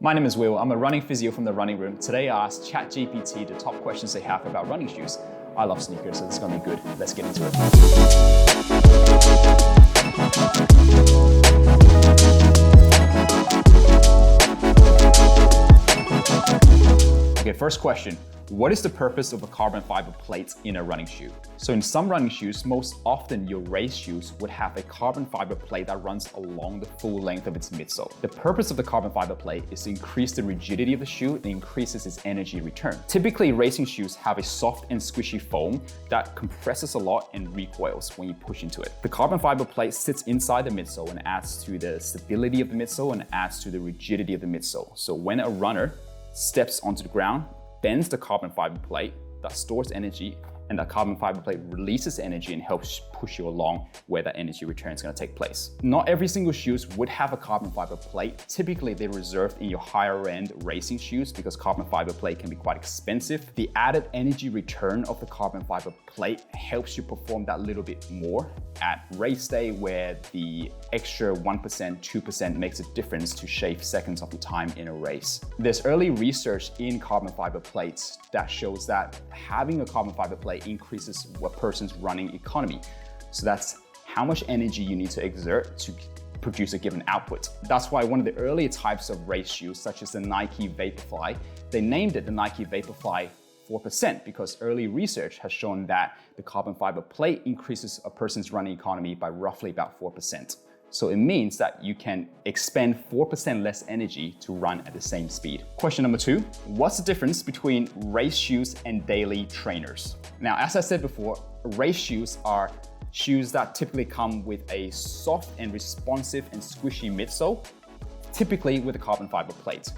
My name is Will. I'm a running physio from the running room. Today I asked ChatGPT the top questions they have about running shoes. I love sneakers, so this is gonna be good. Let's get into it. Okay, first question. What is the purpose of a carbon fiber plate in a running shoe? So in some running shoes, most often your race shoes would have a carbon fiber plate that runs along the full length of its midsole. The purpose of the carbon fiber plate is to increase the rigidity of the shoe and increases its energy return. Typically, racing shoes have a soft and squishy foam that compresses a lot and recoils when you push into it. The carbon fiber plate sits inside the midsole and adds to the stability of the midsole and adds to the rigidity of the midsole. So when a runner steps onto the ground, bends the carbon fiber plate that stores energy, and that carbon fiber plate releases energy and helps push you along where that energy return is going to take place. Not every single shoes would have a carbon fiber plate. Typically, they're reserved in your higher end racing shoes because carbon fiber plate can be quite expensive. The added energy return of the carbon fiber plate helps you perform that little bit more at race day, where the extra 1%, 2% makes a difference to shave seconds of the time in a race. There's early research in carbon fiber plates that shows that having a carbon fiber plate increases a person's running economy. So that's how much energy you need to exert to produce a given output. That's why one of the earlier types of race shoes, such as the Nike Vaporfly, they named it the Nike Vaporfly 4%, because early research has shown that the carbon fiber plate increases a person's running economy by roughly about 4%. So it means that you can expend 4% less energy to run at the same speed. Question number 2, what's the difference between race shoes and daily trainers? Now, as I said before, race shoes are shoes that typically come with a soft and responsive and squishy midsole, typically with a carbon fiber plate.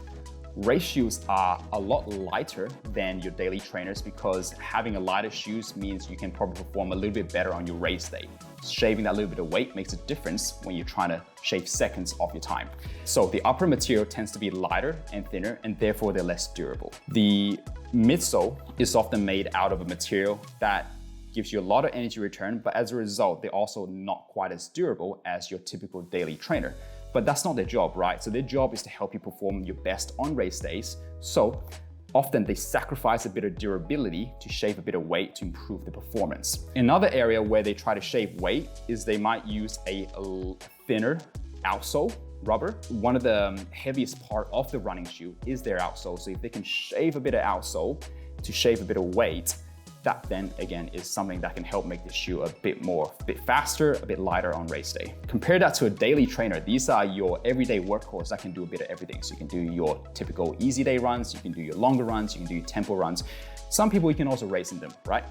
Race shoes are a lot lighter than your daily trainers because having a lighter shoes means you can probably perform a little bit better on your race day. Shaving that little bit of weight makes a difference when you're trying to shave seconds off your time. So the upper material tends to be lighter and thinner, and therefore they're less durable. The midsole is often made out of a material that gives you a lot of energy return, but as a result, they're also not quite as durable as your typical daily trainer. But that's not their job, right? So their job is to help you perform your best on race days. So often they sacrifice a bit of durability to shave a bit of weight to improve the performance. Another area where they try to shave weight is they might use a thinner outsole rubber. One of the heaviest part of the running shoe is their outsole. So if they can shave a bit of outsole to shave a bit of weight, that then again is something that can help make the shoe a bit faster, a bit lighter on race day. Compare that to a daily trainer. These are your everyday workhorse that can do a bit of everything. So you can do your typical easy day runs, you can do your longer runs, you can do your tempo runs. Some people, you can also race in them, right?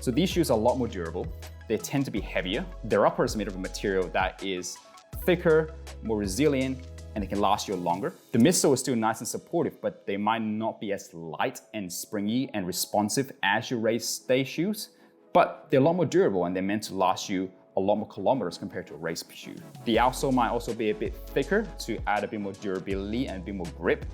So these shoes are a lot more durable. They tend to be heavier. Their upper is made of a material that is thicker, more resilient, and it can last you longer. The midsole is still nice and supportive, but they might not be as light and springy and responsive as your race day shoes, but they're a lot more durable and they're meant to last you a lot more kilometers compared to a race shoe. The outsole might also be a bit thicker to add a bit more durability and a bit more grip.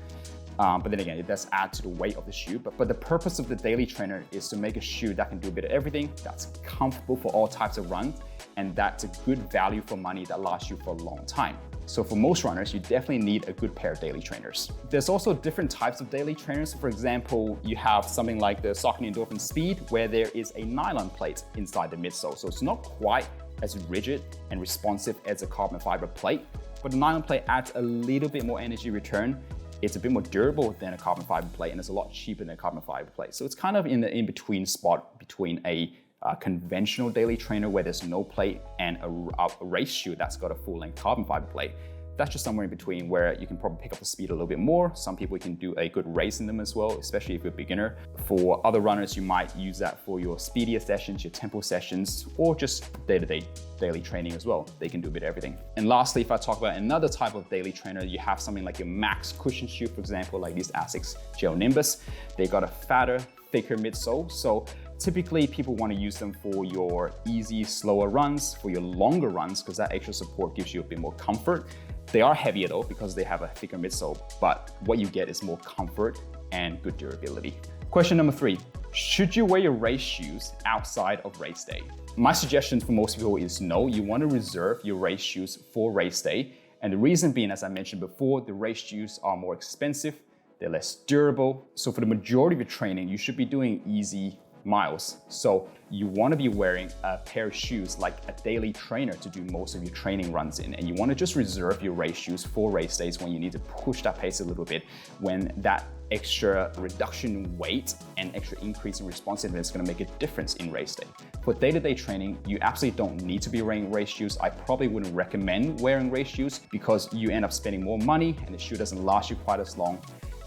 But then again, it does add to the weight of the shoe. But the purpose of the daily trainer is to make a shoe that can do a bit of everything, that's comfortable for all types of runs, and that's a good value for money that lasts you for a long time. So for most runners, you definitely need a good pair of daily trainers. There's also different types of daily trainers. For example, you have something like the Saucony Endorphin Speed, where there is a nylon plate inside the midsole. So it's not quite as rigid and responsive as a carbon fiber plate, but the nylon plate adds a little bit more energy return. It's a bit more durable than a carbon fiber plate, and it's a lot cheaper than a carbon fiber plate. So it's kind of in the in-between spot between a conventional daily trainer where there's no plate and a race shoe that's got a full-length carbon fiber plate. That's just somewhere in between where you can probably pick up the speed a little bit more. Some people can do a good race in them as well, especially if you're a beginner. For other runners, you might use that for your speedier sessions, your tempo sessions, or just day-to-day daily training as well. They can do a bit of everything. And lastly, if I talk about another type of daily trainer, you have something like your Max cushion shoe, for example, like these Asics Gel Nimbus. They got a fatter, thicker midsole. So typically people want to use them for your easy, slower runs, for your longer runs, because that extra support gives you a bit more comfort. They are heavier though because they have a thicker midsole, but what you get is more comfort and good durability. Question number 3, should you wear your race shoes outside of race day? My suggestion for most people is no, you want to reserve your race shoes for race day And the reason being, as I mentioned before, the race shoes are more expensive, they're less durable. So for the majority of your training, you should be doing easy miles. So you want to be wearing a pair of shoes like a daily trainer to do most of your training runs in. And you want to just reserve your race shoes for race days when you need to push that pace a little bit, when that extra reduction in weight and extra increase in responsiveness is going to make a difference in race day. For day-to-day training, you absolutely don't need to be wearing race shoes. I probably wouldn't recommend wearing race shoes because you end up spending more money and the shoe doesn't last you quite as long.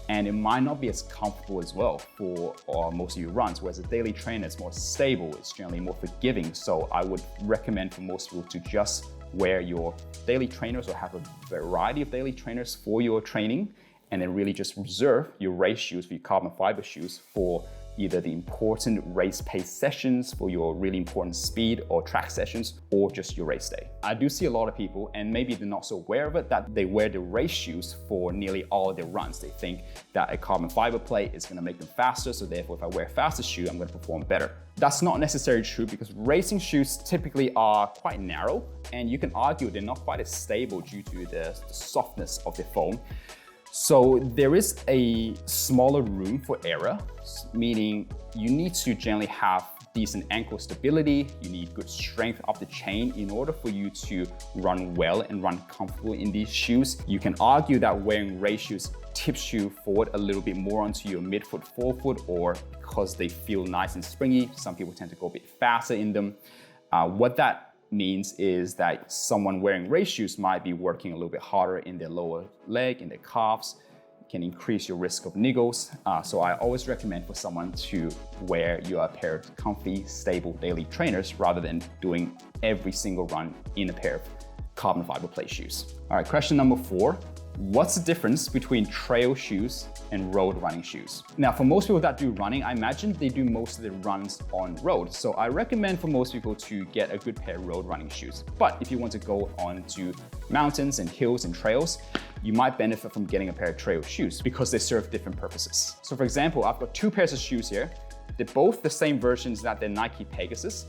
And it might not be as comfortable as well for most of your runs, whereas a daily trainer is more stable, it's generally more forgiving. So I would recommend for most people to just wear your daily trainers or have a variety of daily trainers for your training, and then really just reserve your race shoes, for your carbon fiber shoes, for either the important race pace sessions, for your really important speed or track sessions, or just your race day. I do see a lot of people, and maybe they're not so aware of it, that they wear the race shoes for nearly all of their runs. They think that a carbon fiber plate is gonna make them faster, so therefore if I wear a faster shoe, I'm gonna perform better. That's not necessarily true because racing shoes typically are quite narrow, and you can argue they're not quite as stable due to the softness of the foam. So there is a smaller room for error, meaning you need to generally have decent ankle stability, you need good strength up the chain in order for you to run well and run comfortable in these shoes. You can argue that wearing race shoes tips you forward a little bit more onto your midfoot, forefoot, or because they feel nice and springy, some people tend to go a bit faster in them. What that means is that someone wearing race shoes might be working a little bit harder in their lower leg, in their calves, can increase your risk of niggles. So I always recommend for someone to wear your pair of comfy, stable daily trainers rather than doing every single run in a pair of carbon fiber plate shoes. All right, question number 4. What's the difference between trail shoes and road running shoes? Now, for most people that do running, I imagine they do most of their runs on road. So I recommend for most people to get a good pair of road running shoes. But if you want to go on to mountains and hills and trails, you might benefit from getting a pair of trail shoes because they serve different purposes. So for example, I've got 2 pairs of shoes here. They're both the same versions that the Nike Pegasus.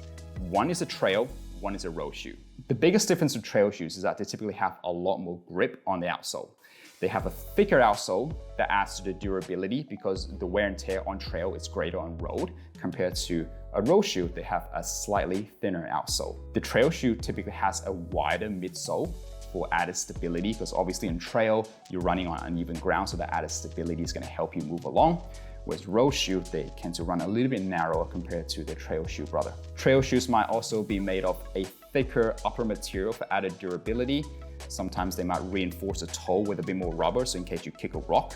One is a trail, one is a road shoe. The biggest difference with trail shoes is that they typically have a lot more grip on the outsole. They have a thicker outsole that adds to the durability because the wear and tear on trail is greater on road compared to a road shoe. They have a slightly thinner outsole. The trail shoe typically has a wider midsole for added stability because obviously in trail, you're running on uneven ground, so that added stability is gonna help you move along. Whereas road shoe, they tend to run a little bit narrower compared to the trail shoe brother. Trail shoes might also be made of a thicker upper material for added durability. Sometimes they might reinforce the toe with a bit more rubber, so in case you kick a rock,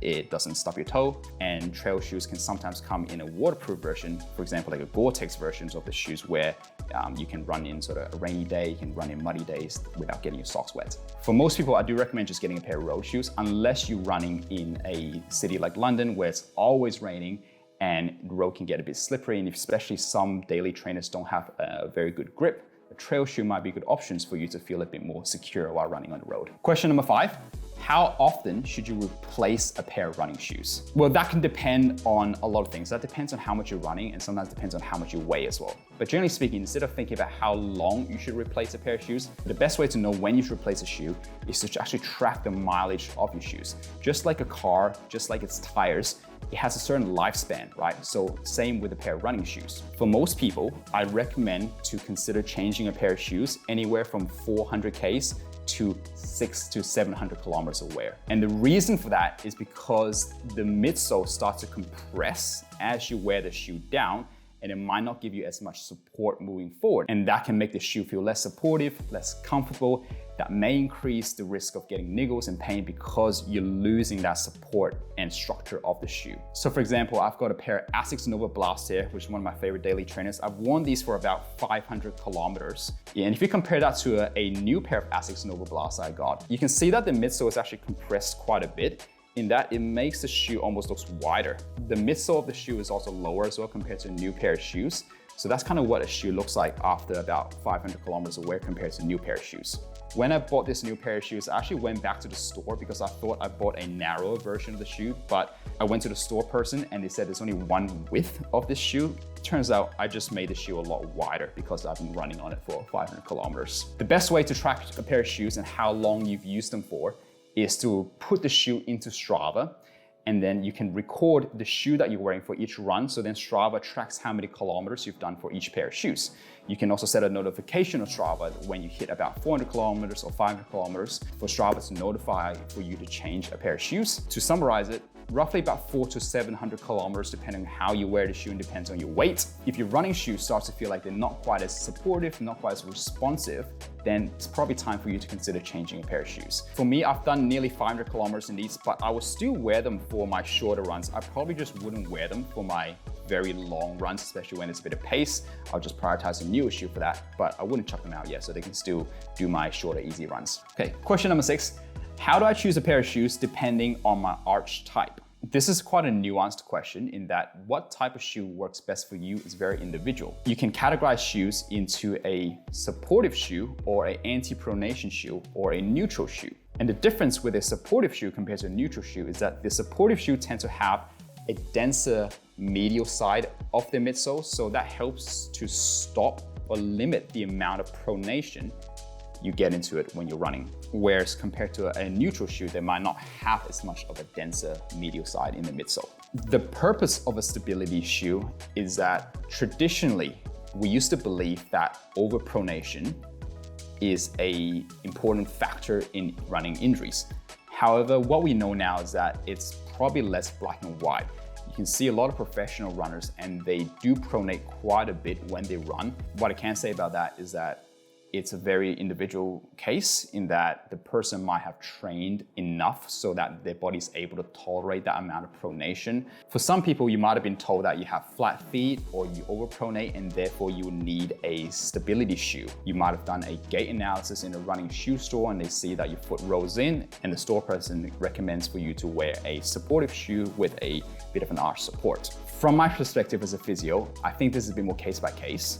it doesn't stub your toe. And trail shoes can sometimes come in a waterproof version, for example, like a Gore-Tex versions of the shoes where you can run in sort of a rainy day, you can run in muddy days without getting your socks wet. For most people, I do recommend just getting a pair of road shoes unless you're running in a city like London where it's always raining and the road can get a bit slippery, and especially some daily trainers don't have a very good grip. A trail shoe might be good options for you to feel a bit more secure while running on the road. Question number 5. How often should you replace a pair of running shoes? Well, that can depend on a lot of things. That depends on how much you're running and sometimes depends on how much you weigh as well. But generally speaking, instead of thinking about how long you should replace a pair of shoes, the best way to know when you should replace a shoe is to actually track the mileage of your shoes. Just like a car, just like its tires, it has a certain lifespan, right? So same with a pair of running shoes. For most people, I recommend to consider changing a pair of shoes anywhere from 400 Ks to 600 to 700 kilometers of wear. And the reason for that is because the midsole starts to compress as you wear the shoe down, and it might not give you as much support moving forward. And that can make the shoe feel less supportive, less comfortable. That may increase the risk of getting niggles and pain because you're losing that support and structure of the shoe. So for example, I've got a pair of Asics Nova Blast here, which is one of my favorite daily trainers. I've worn these for about 500 kilometers. And if you compare that to a new pair of Asics Nova Blast I got, you can see that the midsole is actually compressed quite a bit, in that it makes the shoe almost looks wider. The midsole of the shoe is also lower as well compared to a new pair of shoes. So that's kind of what a shoe looks like after about 500 kilometers of wear compared to a new pair of shoes. When I bought this new pair of shoes, I actually went back to the store because I thought I bought a narrower version of the shoe, but I went to the store person and they said there's only one width of this shoe. Turns out I just made the shoe a lot wider because I've been running on it for 500 kilometers. The best way to track a pair of shoes and how long you've used them for is to put the shoe into Strava, and then you can record the shoe that you're wearing for each run. So then Strava tracks how many kilometers you've done for each pair of shoes. You can also set a notification on Strava when you hit about 400 kilometers or 500 kilometers for Strava to notify for you to change a pair of shoes. To summarize it, roughly about 400 to 700 kilometers depending on how you wear the shoe and depends on your weight. If your running shoe starts to feel like they're not quite as supportive, not quite as responsive, then it's probably time for you to consider changing a pair of shoes. For me, I've done nearly 500 kilometers in these, but I will still wear them for my shorter runs. I probably just wouldn't wear them for my very long runs, especially when it's a bit of pace. I'll just prioritize a newer shoe for that, but I wouldn't chuck them out yet so they can still do my shorter, easy runs. Okay, question number 6. How do I choose a pair of shoes depending on my arch type? This is quite a nuanced question in that what type of shoe works best for you is very individual. You can categorize shoes into a supportive shoe or an anti-pronation shoe or a neutral shoe. And the difference with a supportive shoe compared to a neutral shoe is that the supportive shoe tends to have a denser medial side of the midsole, so that helps to stop or limit the amount of pronation you get into it when you're running. Whereas compared to a neutral shoe, they might not have as much of a denser medial side in the midsole. The purpose of a stability shoe is that traditionally, we used to believe that overpronation is an important factor in running injuries. However, what we know now is that it's probably less black and white. You can see a lot of professional runners and they do pronate quite a bit when they run. What I can say about that is that it's a very individual case in that the person might have trained enough so that their body's able to tolerate that amount of pronation. For some people, you might have been told that you have flat feet or you overpronate and therefore you need a stability shoe. You might have done a gait analysis in a running shoe store and they see that your foot rolls in and the store person recommends for you to wear a supportive shoe with a bit of an arch support. From my perspective as a physio, I think this is a bit more case by case.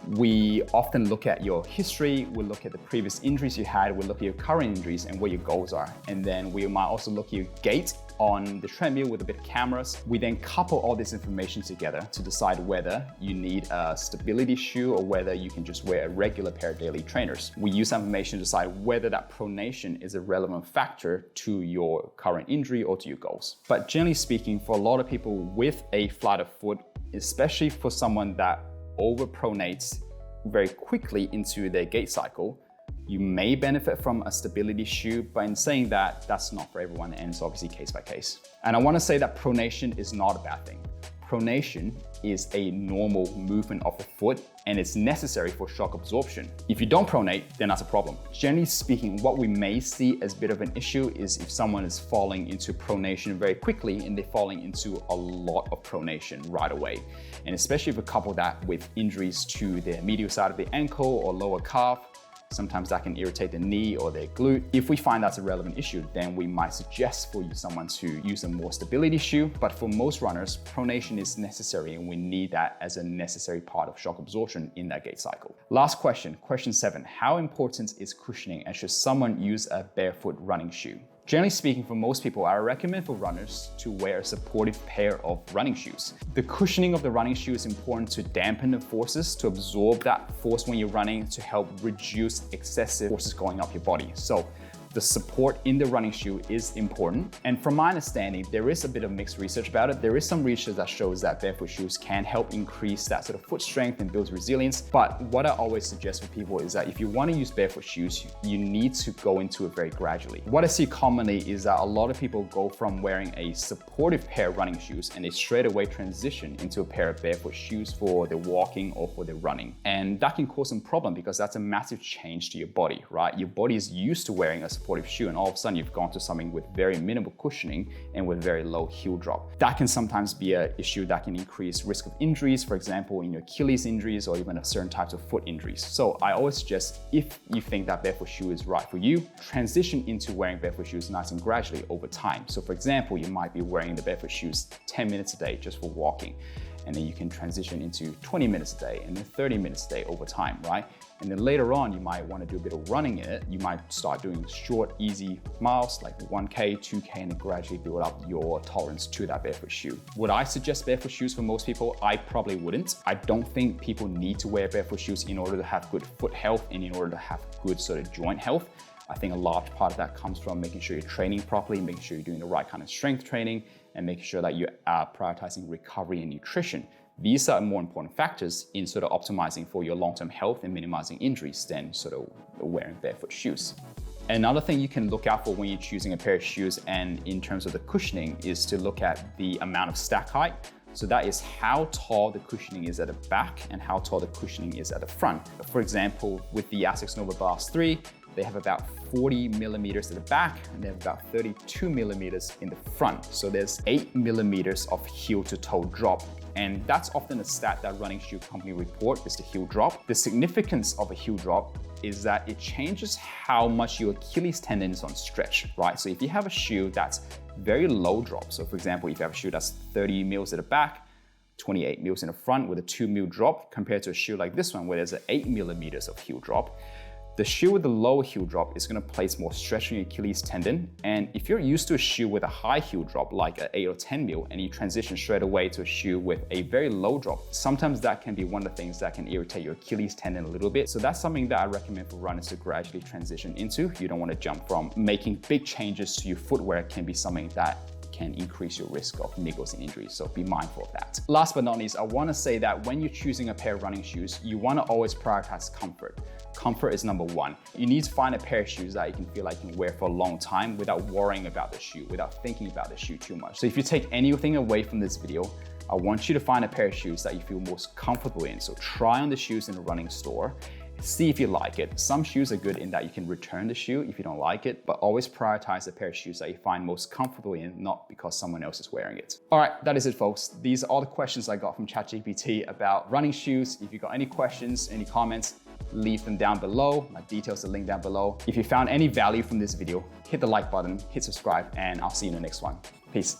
We often look at your history, we'll look at the previous injuries you had, we'll look at your current injuries and where your goals are. And then we might also look at your gait on the treadmill with a bit of cameras. We then couple all this information together to decide whether you need a stability shoe or whether you can just wear a regular pair of daily trainers. We use that information to decide whether that pronation is a relevant factor to your current injury or to your goals. But generally speaking, for a lot of people with a flatter foot, especially for someone that overpronates very quickly into their gait cycle, you may benefit from a stability shoe, but in saying that, that's not for everyone and it's obviously case by case. And I want to say that pronation is not a bad thing. Pronation is a normal movement of the foot and it's necessary for shock absorption. If you don't pronate, then that's a problem. Generally speaking, what we may see as a bit of an issue is if someone is falling into pronation very quickly and they're falling into a lot of pronation right away. And especially if we couple that with injuries to the medial side of the ankle or lower calf, sometimes that can irritate the knee or their glute. If we find that's a relevant issue, then we might suggest for someone to use a more stability shoe. But for most runners, pronation is necessary and we need that as a necessary part of shock absorption in that gait cycle. Last question, question 7. How important is cushioning and should someone use a barefoot running shoe? Generally speaking, for most people, I recommend for runners to wear a supportive pair of running shoes. The cushioning of the running shoe is important to dampen the forces, to absorb that force when you're running, to help reduce excessive forces going up your body. So the support in the running shoe is important. And from my understanding, there is a bit of mixed research about it. There is some research that shows that barefoot shoes can help increase that sort of foot strength and build resilience. But what I always suggest for people is that if you want to use barefoot shoes, you need to go into it very gradually. What I see commonly is that a lot of people go from wearing a supportive pair of running shoes and they straight away transition into a pair of barefoot shoes for their walking or for their running. And that can cause some problem because that's a massive change to your body, right? Your body is used to wearing a supportive shoe and all of a sudden you've gone to something with very minimal cushioning and with very low heel drop. That can sometimes be an issue that can increase risk of injuries, for example, in your Achilles injuries or even certain types of foot injuries. So I always suggest if you think that barefoot shoe is right for you, transition into wearing barefoot shoes nice and gradually over time. So for example, you might be wearing the barefoot shoes 10 minutes a day just for walking. And then you can transition into 20 minutes a day and then 30 minutes a day over time, right? And then later on, you might want to do a bit of running in it. You might start doing short, easy miles like 1K, 2K, and then gradually build up your tolerance to that barefoot shoe. Would I suggest barefoot shoes for most people? I probably wouldn't. I don't think people need to wear barefoot shoes in order to have good foot health and in order to have good sort of joint health. I think a large part of that comes from making sure you're training properly, making sure you're doing the right kind of strength training, and making sure that you are prioritizing recovery and nutrition. These are more important factors in sort of optimizing for your long-term health and minimizing injuries than sort of wearing barefoot shoes. Another thing you can look out for when you're choosing a pair of shoes and in terms of the cushioning is to look at the amount of stack height. So that is how tall the cushioning is at the back and how tall the cushioning is at the front. For example, with the Asics Nova Blast 3, they have about 40 millimeters at the back and they have about 32 millimeters in the front. So there's 8 millimeters of heel to toe drop. And that's often a stat that running shoe company report is the heel drop. The significance of a heel drop is that it changes how much your Achilles tendon is on stretch, right? So if you have a shoe that's very low drop, so for example, if you have a shoe that's 30 mils at the back, 28 mils in the front with a 2 mil drop compared to a shoe like this one where there's an 8 millimeters of heel drop, the shoe with the low heel drop is going to place more stress on your Achilles tendon. And if you're used to a shoe with a high heel drop, like an 8 or 10 mil, and you transition straight away to a shoe with a very low drop, sometimes that can be one of the things that can irritate your Achilles tendon a little bit. So that's something that I recommend for runners to gradually transition into. You don't want to jump from making big changes to your footwear can be something that can increase your risk of niggles and injuries. So be mindful of that. Last but not least, I want to say that when you're choosing a pair of running shoes, you want to always prioritize comfort. Comfort is number one. You need to find a pair of shoes that you can feel like you can wear for a long time without worrying about the shoe, without thinking about the shoe too much. So if you take anything away from this video, I want you to find a pair of shoes that you feel most comfortable in. So try on the shoes in a running store. See if you like it. Some shoes are good in that you can return the shoe if you don't like it, but always prioritize a pair of shoes that you find most comfortable in, not because someone else is wearing it. All right, that is it, folks. These are all the questions I got from ChatGPT about running shoes. If you got any questions, any comments, leave them down below. My details are linked down below. If you found any value from this video, hit the like button, hit subscribe, and I'll see you in the next one. Peace.